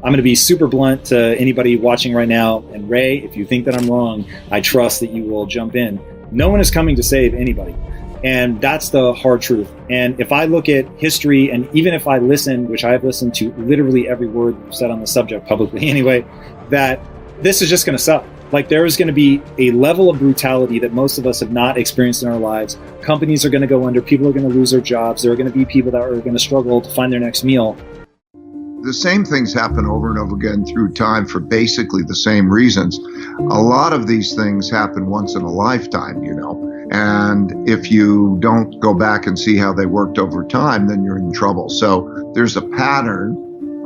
I'm going to be super blunt to anybody watching right now. And Ray, if you think that I'm wrong, I trust that you will jump in. No one is coming to save anybody. And that's the hard truth. And if I look at history, and even if I listen, which I have listened to literally every word said on the subject publicly anyway, that this is just going to suck. Like, there is going to be a level of brutality that most of us have not experienced in our lives. Companies are going to go under. People are going to lose their jobs. There are going to be people that are going to struggle to find their next meal. The same things happen over and over again through time for basically the same reasons. A lot of these things happen once in a lifetime, and if you don't go back and see how they worked over time, then you're in trouble. So there's a pattern.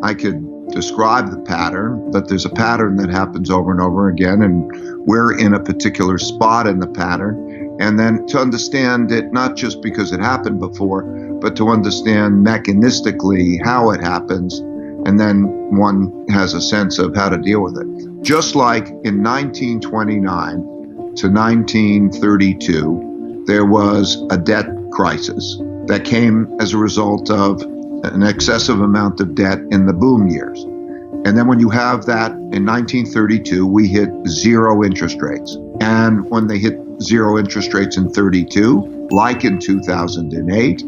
I could describe the pattern, but there's a pattern that happens over and over again, and we're in a particular spot in the pattern. And then to understand it, not just because it happened before, but to understand mechanistically how it happens, and then one has a sense of how to deal with it. Just like in 1929 to 1932, there was a debt crisis that came as a result of an excessive amount of debt in the boom years. And then when you have that in 1932, we hit zero interest rates. And when they hit zero interest rates in 32, like in 2008,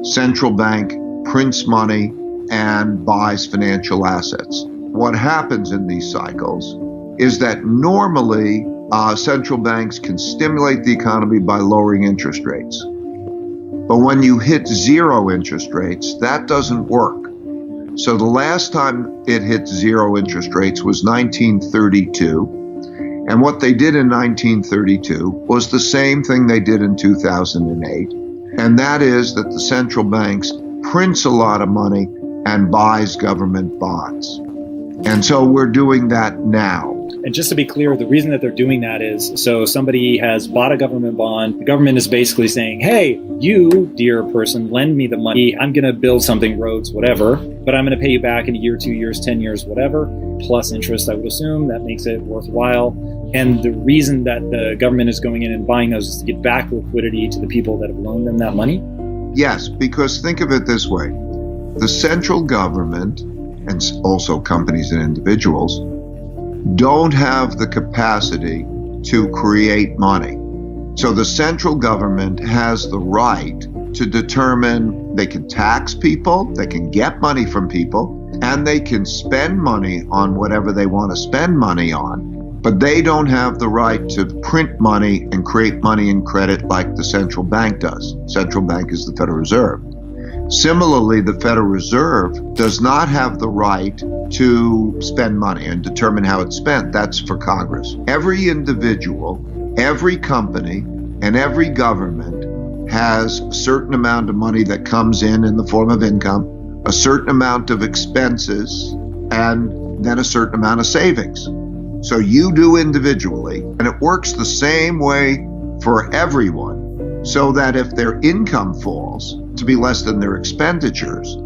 central bank prints money and buys financial assets. What happens in these cycles is that normally central banks can stimulate the economy by lowering interest rates. But when you hit zero interest rates, that doesn't work. So the last time it hit zero interest rates was 1932. And what they did in 1932 was the same thing they did in 2008. And that is that the central banks prints a lot of money and buys government bonds. And so we're doing that now. And just to be clear, the reason that they're doing that is, so somebody has bought a government bond. The government is basically saying, hey, you, dear person, lend me the money. I'm going to build something, roads, whatever, but I'm going to pay you back in a year, 2 years, 10 years, whatever, plus interest, I would assume. That makes it worthwhile. And the reason that the government is going in and buying those is to get back liquidity to the people that have loaned them that money? Yes, because think of it this way. The central government, and also companies and individuals, don't have the capacity to create money. So the central government has the right to determine they can tax people, they can get money from people, and they can spend money on whatever they want to spend money on. But they don't have the right to print money and create money and credit like the central bank does. Central bank is the Federal Reserve. Similarly, the Federal Reserve does not have the right to spend money and determine how it's spent. That's for Congress. Every individual, every company, and every government has a certain amount of money that comes in the form of income, a certain amount of expenses, and then a certain amount of savings. So you do individually, and it works the same way for everyone, so that if their income falls to be less than their expenditures,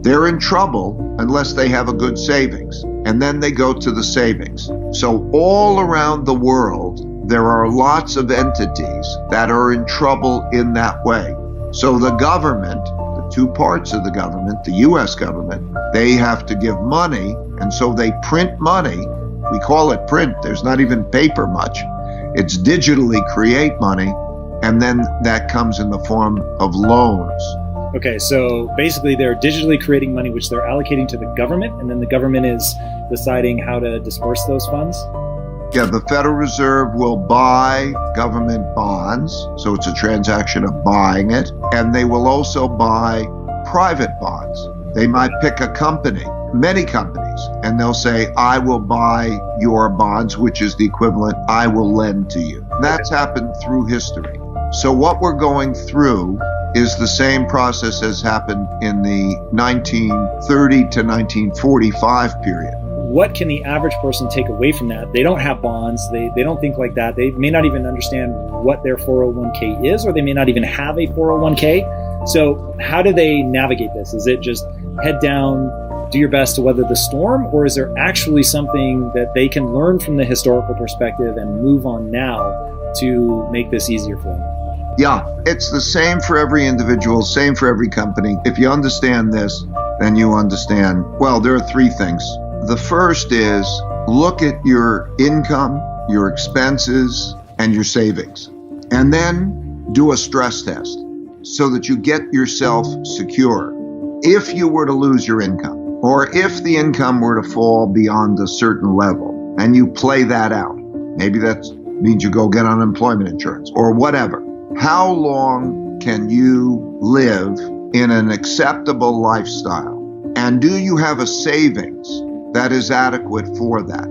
they're in trouble unless they have a good savings. And then they go to the savings. So all around the world, there are lots of entities that are in trouble in that way. So the government, the two parts of the government, the U.S. government, they have to give money, and so they print money. We call it print. There's not even paper much. It's digitally create money, and then that comes in the form of loans. Okay, so basically they're digitally creating money, which they're allocating to the government, and then the government is deciding how to disperse those funds? Yeah, the Federal Reserve will buy government bonds, so it's a transaction of buying it, and they will also buy private bonds. They might pick a company, many companies, and they'll say, I will buy your bonds, which is the equivalent, I will lend to you. That's happened through history. So what we're going through is the same process as happened in the 1930 to 1945 period. What can the average person take away from that? They don't have bonds. They don't think like that. They may not even understand what their 401k is, or they may not even have a 401k. So how do they navigate this? Is it just head down, do your best to weather the storm, or is there actually something that they can learn from the historical perspective and move on now to make this easier for them? Yeah, it's the same for every individual, same for every company. If you understand this, then you understand, well, there are three things. The first is look at your income, your expenses, and your savings, and then do a stress test so that you get yourself secure. If you were to lose your income, or if the income were to fall beyond a certain level, and you play that out, maybe that means you go get unemployment insurance or whatever, how long can you live in an acceptable lifestyle? And do you have a savings that is adequate for that?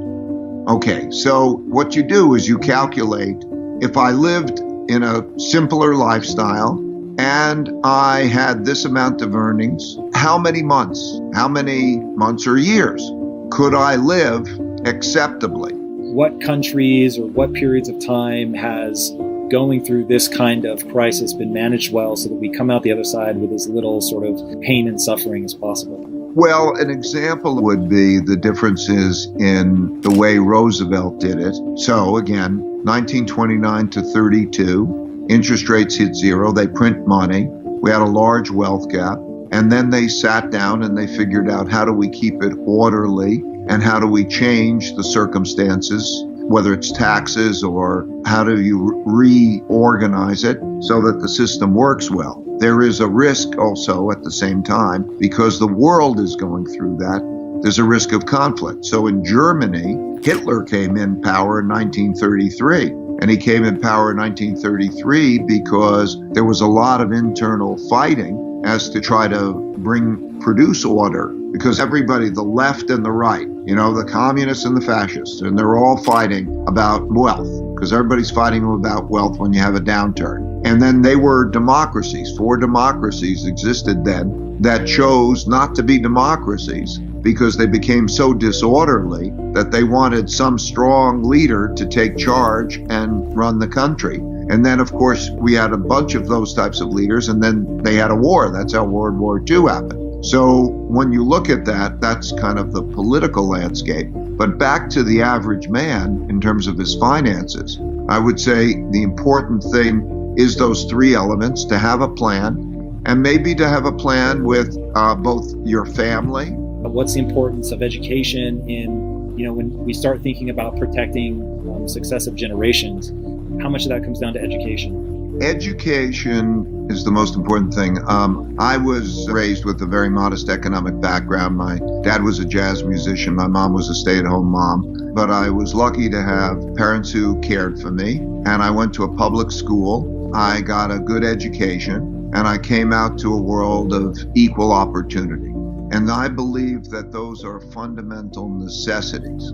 Okay, so what you do is you calculate, if I lived in a simpler lifestyle and I had this amount of earnings, how many months or years could I live acceptably? What countries or what periods of time has going through this kind of crisis been managed well so that we come out the other side with as little sort of pain and suffering as possible? Well, an example would be the differences in the way Roosevelt did it. So again, 1929 to 32, interest rates hit zero, they print money, we had a large wealth gap, and then they sat down and they figured out, how do we keep it orderly and how do we change the circumstances, whether it's taxes or how do you reorganize it so that the system works well. There is a risk also at the same time, because the world is going through that, there's a risk of conflict. So in Germany, Hitler came in power in 1933. And he came in power in 1933 because there was a lot of internal fighting as to try to produce order, because everybody, the left and the right, the communists and the fascists, and they're all fighting about wealth, because everybody's fighting about wealth when you have a downturn. And then they were democracies. 4 democracies existed then that chose not to be democracies because they became so disorderly that they wanted some strong leader to take charge and run the country. And then, of course, we had a bunch of those types of leaders, and then they had a war. That's how World War II happened. So when you look at that, that's kind of the political landscape. But back to the average man in terms of his finances, I would say the important thing is those 3 elements: to have a plan, and maybe to have a plan with both your family. What's the importance of education in, when we start thinking about protecting successive generations? How much of that comes down to education? Education is the most important thing. I was raised with a very modest economic background. My dad was a jazz musician. My mom was a stay-at-home mom. But I was lucky to have parents who cared for me. And I went to a public school. I got a good education. And I came out to a world of equal opportunity. And I believe that those are fundamental necessities.